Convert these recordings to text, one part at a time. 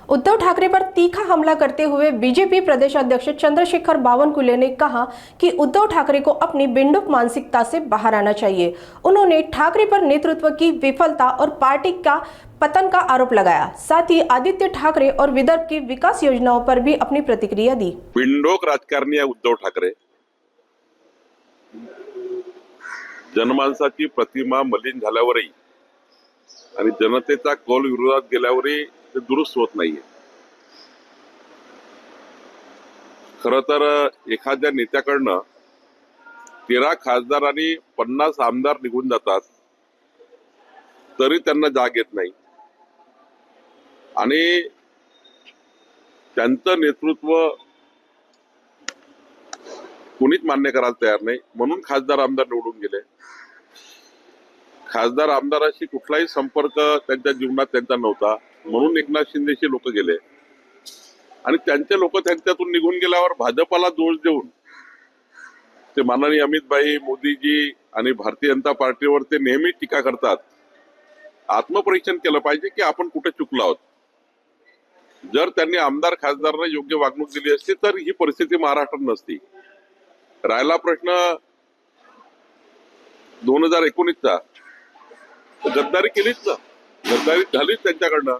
उद्धव ठाकरे पर तीखा हमला करते हुए बीजेपी प्रदेश अध्यक्ष चंद्रशेखर बावनकुले ने कहा कि उद्धव ठाकरे को अपनी बिंडुक मानसिकता से बाहर आना चाहिए। उन्होंने ठाकरे पर नेतृत्व की विफलता और पार्टी का पतन का आरोप लगाया। साथ ही आदित्य ठाकरे और विदर्भ की विकास योजनाओं पर भी अपनी प्रतिक्रिया दी। बिंडोक राजकारणी आहे उद्धव ठाकरे। जनमानसाची प्रतिमा मलिन झाल्यावरही आणि जनतेचा कौल विरोधात गेल्यावरही ते दुरुस्त होत नाहीये। खरं तर एखाद्या नेत्याकडनं 13 खासदार आणि 50 आमदार निघून जातात तरी त्यांना जाग येत नाही आणि त्यांचं नेतृत्व कोणीच मान्य करायला तयार नाही, म्हणून खासदार आमदार निवडून गेले। खासदार आमदाराशी कुठलाही संपर्क त्यांच्या जीवनात त्यांचा नव्हता, म्हणून एकनाथ शिंदेशी लोक गेले आणि त्यांचे लोक त्यांच्यातून निघून गेल्यावर भाजपाला दोष देऊन ते माननीय अमित भाई, मोदीजी आणि भारतीय जनता पार्टीवर ते नेहमी टीका करतात। आत्मपरीक्षण केलं पाहिजे की आपण कुठे चुकलो आहोत। जर त्यांनी आमदार खासदारांना योग्य वागणूक दिली असती तर ही परिस्थिती महाराष्ट्रात नसती। राहिला प्रश्न 2019चा, गद्दारी केलीच ना, गद्दारी झालीच त्यांच्याकडनं।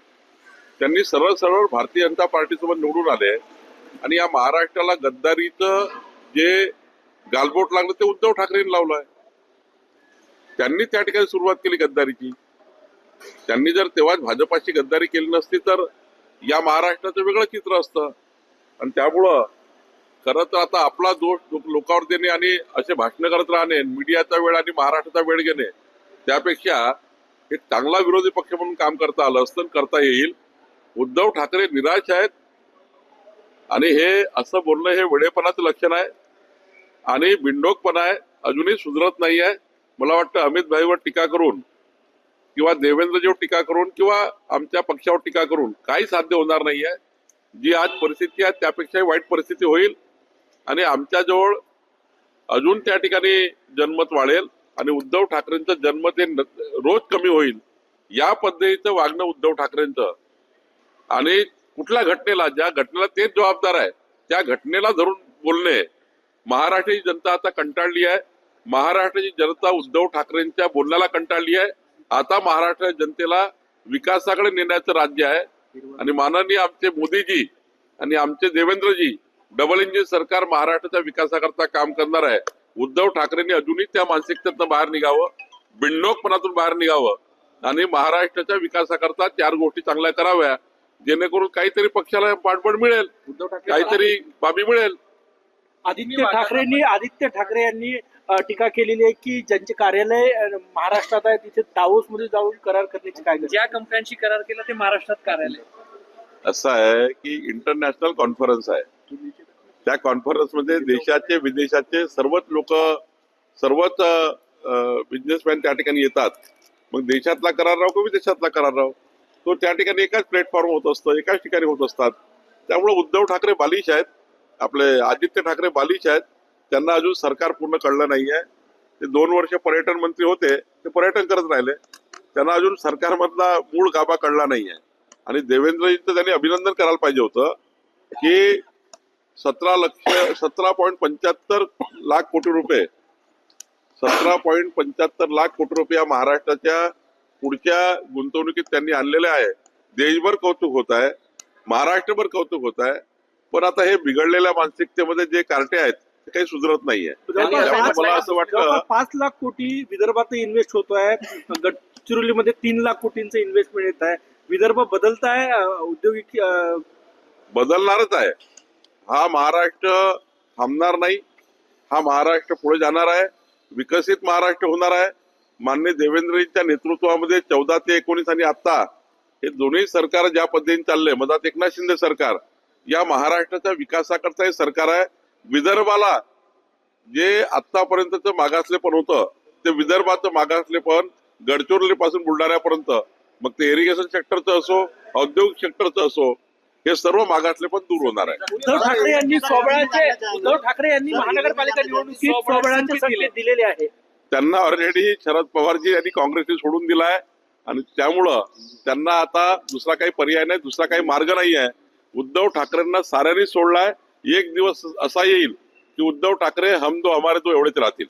त्यांनी सरळ सरळ भारतीय जनता पार्टीसोबत निवडून आले आणि या महाराष्ट्राला गद्दारीचं जे गालबोट लागलं ते उद्धव ठाकरेंनी लावलंय। त्यांनी त्या ठिकाणी सुरुवात केली गद्दारीची। त्यांनी जर तेव्हाच भाजपाची गद्दारी केली नसती तर या महाराष्ट्राचं वेगळं चित्र असतं। आणि त्यामुळं खरं तर आता आपला दोष लोकांवर देणे आणि असे भाषण करत राहणे, मीडियाचा वेळ आणि महाराष्ट्राचा वेळ घेणे, त्यापेक्षा एक चांगला विरोधी पक्ष म्हणून काम करता आलं असतं, करता येईल। उद्धव ठाकरे निराश आहेत आणि हे असं बोलणं हे वेडेपणाचं लक्षण आहे आणि बिंडोकपणा आहे, अजूनही सुधरत नाही आहे। मला वाटतं अमित भाईवर टीका करून किंवा देवेंद्रजीवर टीका करून किंवा आमच्या पक्षावर टीका करून काही साध्य होणार नाही आहे। जी आज परिस्थिती आहे त्यापेक्षाही वाईट परिस्थिती होईल आणि आमच्याजवळ अजून त्या ठिकाणी जनमत वाढेल आणि उद्धव ठाकरेंचं जनमत हे रोज कमी होईल। या पद्धतीचं वागणं उद्धव ठाकरेंचं आणि कुठल्या घटनेला, ज्या घटनेला तेच जबाबदार आहे त्या घटनेला धरून बोलणे, महाराष्ट्राची जनता आता कंटाळली आहे। महाराष्ट्राची जनता उद्धव ठाकरेंच्या बोलण्याला कंटाळली आहे। आता महाराष्ट्राच्या जनतेला विकासाकडे नेण्याचं राज्य आहे आणि माननीय आमचे मोदीजी आणि आमचे देवेंद्रजी डबल इंजिन सरकार महाराष्ट्राच्या विकासाकरता काम करणार आहे। उद्धव ठाकरेंनी अजूनही त्या मानसिकतेतून बाहेर निघावं, बिंडोकपणातून बाहेर निघावं आणि महाराष्ट्राच्या विकासाकरता 4 गोष्टी चांगल्या कराव्या, जेणेकरून काहीतरी पक्षाला पाठबळ मिळेल, काहीतरी बाबी मिळेल। आदित्य ठाकरे यांनी टीका केलेली आहे की ज्यांचे कार्यालय महाराष्ट्रात आहे तिथे दावोस मध्ये जाऊन करार करण्याची काय गरज? ज्या कंपन्यांशी करार केला ते महाराष्ट्रात कार्यालय। असं आहे की इंटरनॅशनल कॉन्फरन्स आहे, त्या कॉन्फरन्स मध्ये देशाचे विदेशाचे सर्वच लोक, सर्वच बिझनेसमॅन त्या ठिकाणी येतात। मग देशातला करार राहो किंवा विदेशातला करार राहो, तो त्या ठिकाणी एकाच प्लॅटफॉर्म होत असतो, एकाच ठिकाणी होत असतात। त्यामुळे उद्धव ठाकरे बालिश आहेत, आपले आदित्य ठाकरे बालिश आहेत। त्यांना अजून सरकार पूर्ण कळलं नाहीये। ते 2 वर्ष पर्यटन मंत्री होते, ते पर्यटन करत राहिले, त्यांना अजून सरकारमधला मूळ गाभा कळला नाहीये। आणि देवेंद्रजींचं त्यांनी अभिनंदन करायला पाहिजे होतं की 17.75 लाख कोटी रुपये 17.75 लाख कोटी रुपये महाराष्ट्राच्या पुढच्या गुंतवणुकीत त्यांनी आणलेले आहे। देशभर कौतुक होत आहे, महाराष्ट्रभर कौतुक होत आहे, पण आता हे बिघडलेल्या मानसिकतेमध्ये जे कार्टे आहेत ते काही सुधरत नाहीये। मला असं वाटतं 5 लाख कोटी विदर्भात इन्व्हेस्ट होतोय, गडचिरोलीमध्ये 3 लाख कोटींचं इन्व्हेस्टमेंट येत आहे। विदर्भ बदलत आहे, औद्योगिक बदलणारच आहे। हा महाराष्ट्र थांबणार नाही, हा महाराष्ट्र पुढे जाणार आहे, विकसित महाराष्ट्र होणार आहे। माननीय देवेंद्रजींच्या नेतृत्वामध्ये 14 ते 19 आणि आता हे दोन्ही सरकार ज्या पद्धतीने चालले, मधात एकनाथ शिंदे सरकार, या महाराष्ट्राच्या विकासाकरता हे सरकार आहे। विदर्भाला जे आतापर्यंतचं मागासलेपण होतं ते विदर्भाचं मागासलेपण गडचिरोलीपासून बुलढाण्यापर्यंत, मग ते इरिगेशन सेक्टरचं असो, औद्योगिक सेक्टरचं असो, हे सर्व मागासलेपण दूर होणार आहे। उद्धव ठाकरे यांनी महानगरपालिका निवडणुकीत स्वबळाचे संकेत दिलेले आहे। त्यांना ऑलरेडी शरद पवारजी यांनी काँग्रेसने सोडून दिलाय आणि त्यामुळं त्यांना आता दुसरा काही पर्याय नाही, दुसरा काही मार्ग नाही आहे. उद्धव ठाकरेंना साऱ्यांनी सोडलाय. एक दिवस असा येईल की उद्धव ठाकरे हम दो हमारे दो एवढेच राहतील.